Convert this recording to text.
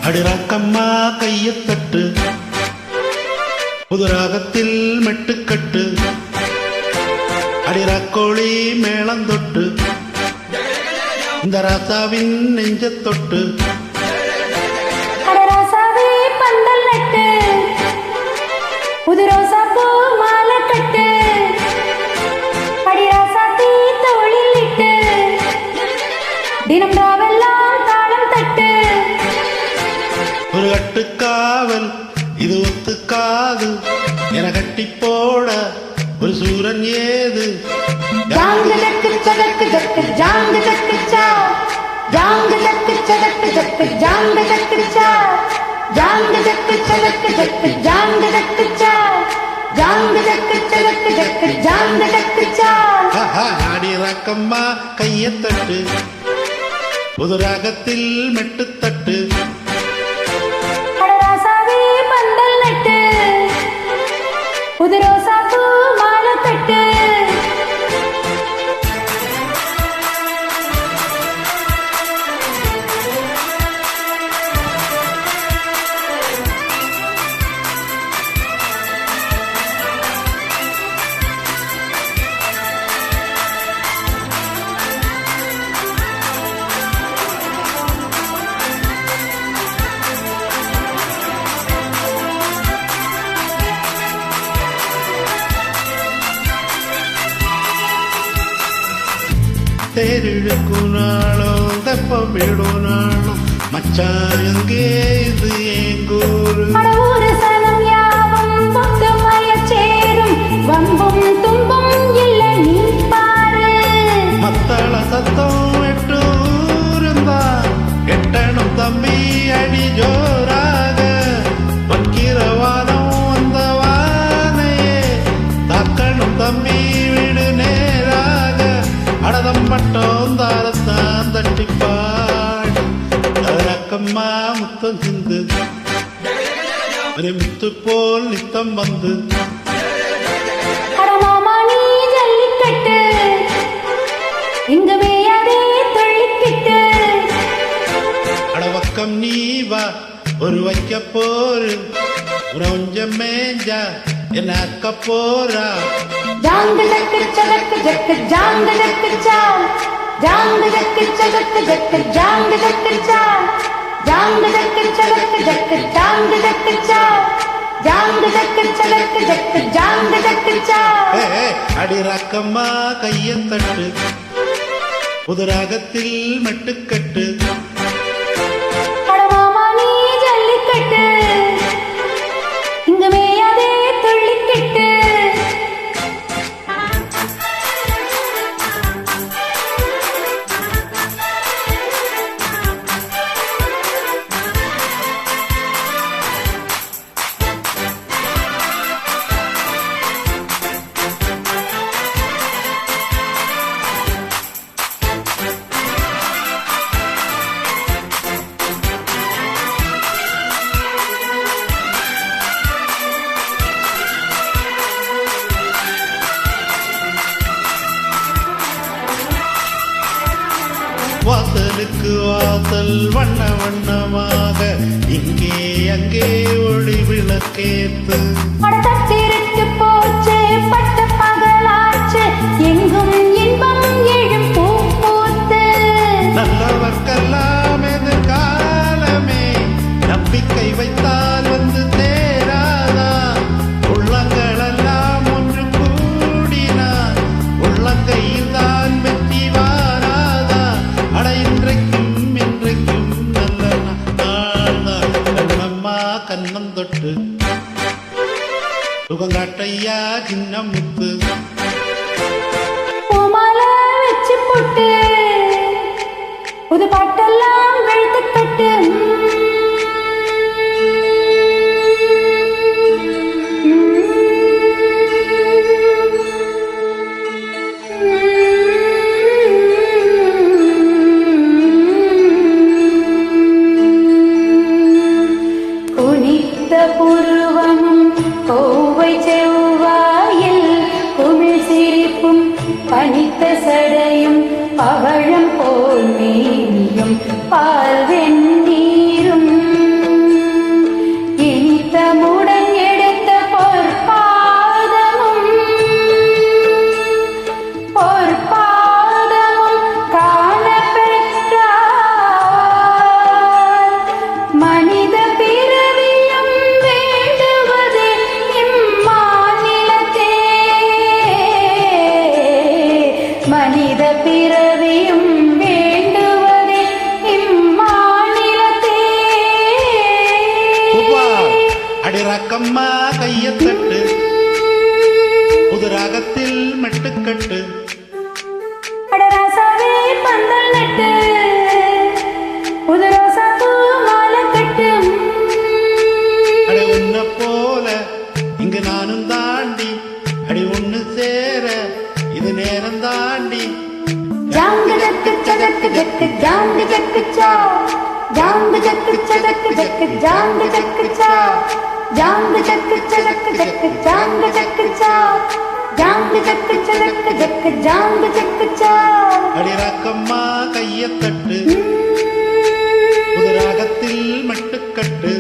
அடிராக்கம்மா கையத்தட்டு புதுராகத்தில் மெட்டுக்கட்டு அடிராக்கோழி மேளந்தொட்டு இந்த ராசாவின் நெஞ்சத்தொட்டு புது ரோசா பூ மாலை கட்டு அடிராசாத்தி தோளில் இட்டு தினம் ராவெல்லாம் தாளம் தட்டு ஒரு கட்டுக்காவல் இது ஒத்துக்காது என கட்டி போட ஒரு சூரன் ஏது ஜாங்கு ஜக்கு சதக்கு ஜக்கு ஜாங்கு ஜக்கு சா ஜாங்கு ஜக்கு சதக்கு ஜக்கு ஜாங்கு ஜக்கு சா ஜாங்கு ஜக்கு சதக்கு ஜக்கு ஜாங்கு ஜக்கு சா ஜாங்கு ஜக்கு சதக்கு ஜக்கு ஜாங்கு ஜக்கு சா அடிராக்கம்மா கையத்தட்டு புது ராகத்தில் மெட்டுத்தட்டு அடராசாவே பந்தல் நட்டு புது ரோசா பூ மாலை கட்டு தேரிழுக்கும் நாளும் தெப்பம் விடும் நாளும் மச்சான் எங்கே இது எங்கூரு ஊரு சனம் யாவும் மொத்தமய சேரும் வம்பும் தும்பும் இல்லை நீ பாரு மத்தள சத்தம் எட்டு ஊருந்தா எட்டணும் தம்பி அடி ஜோராக பக்கிரவானம் வந்த வானையே தாக்கணும் தம்பி விடு நேராக அடதம் பட்டம் தாரத்தான் தட்டிப்பாடு ரக்கம்மா முத்தம் சிந்து ஒரு முத்து போல் நித்தம் வந்து அடமாமா நீ ஜல்லிக்கட்டு இங்க வேயாதே தள்ளிக்கிட்டு அடவக்கம் நீ வா ஒரு வைக்க போரு கொஞ்சம் மேஞ்சா என்ன அக்க போறா ஜாங்கு ஜக்கு சதக்கு ஜக்கு ஜாங்கு ஜக்கு சா ஜாங்கு ஜக்கு சதக்கு ஜக்கு ஜாங்கு ஜக்கு சா ஜாங்கு ஜக்கு சதக்கு ஜக்கு ஜாங்கு ஜக்கு சா ஜாங்கு ஜக்கு சதக்கு ஜக்கு ஜாங்கு ஜக்கு சா அடிராக்கம்மா கையத்தட்டு புதுராகத்தில் மெட்டுக்கட்டு அடமாமா நீ ஜல்லிக்கட்டு இங்க மேயாதே துள்ளிக்கிட்டு வாசலுக்கு வாசல் வண்ண வண்ணமாக இங்கே அங்கே ஒளி விளக்கேத்து படத்திருக்கு போச்சு பட்ட பகலாச்சு எங்கும் இன்பம் எழும் பூ பூத்து நல்லவர்க்கெல்லாம் எதிர்காலமே நம்பிக்கை வைத்தால் வந்து தேராதா உள்ளங்களெல்லாம் ஒன்று கூடினார் உள்ளங்கையில் தான் வெற்றி வாராதா அட இன்றைக்கும் இன்றைக்கும் நல்ல நாள் தான் கண்ணம்மா கண்ணம் தொட்டு சுகங்காட்டையா சின்ன முத்து பூமாலை வச்சு போட்டு புது பாட்டெல்லாம் வெளுத்து கட்டு குனித்த புருவமும் கோவை செவ்வாயில் குமிழ் சிரிப்பும் பனித்த சடையும் பவழம் போல் மேனியும் பால் வெந்நீரும் மனித பிறவியும் வேண்டுவதே இம்மாநிலத்தே. அடி ரக்கம்மா கையத்தட்டு, புது ராகத்தில் மெட்டுக்கட்டு. அடராசாவே பந்தல் நட்டு, புது ரோசாப்பூ மாலை கட்டு. அடி உன்ன போல இங்கு நானும் தாண்டி, அடி ஒண்ணு சேர இது நேரம் தாண்டி. ஜாங்கு ஜக்கு சதக்கு ஜக்கு ஜாங்கு ஜக்கு சா, ஜாங்கு ஜக்கு சதக்கு ஜக்கு ஜாங்கு ஜக்கு சா, ஜாங்கு ஜக்கு சதக்கு ஜக்கு ஜாங்கு ஜக்கு சா, ஜாங்கு ஜக்கு சதக்கு ஜக்கு ஜாங்கு ஜக்கு சா. அடி ரக்கம்மா கையத்தட்டு, புது ராகத்தில் மெட்டுக்கட்டு.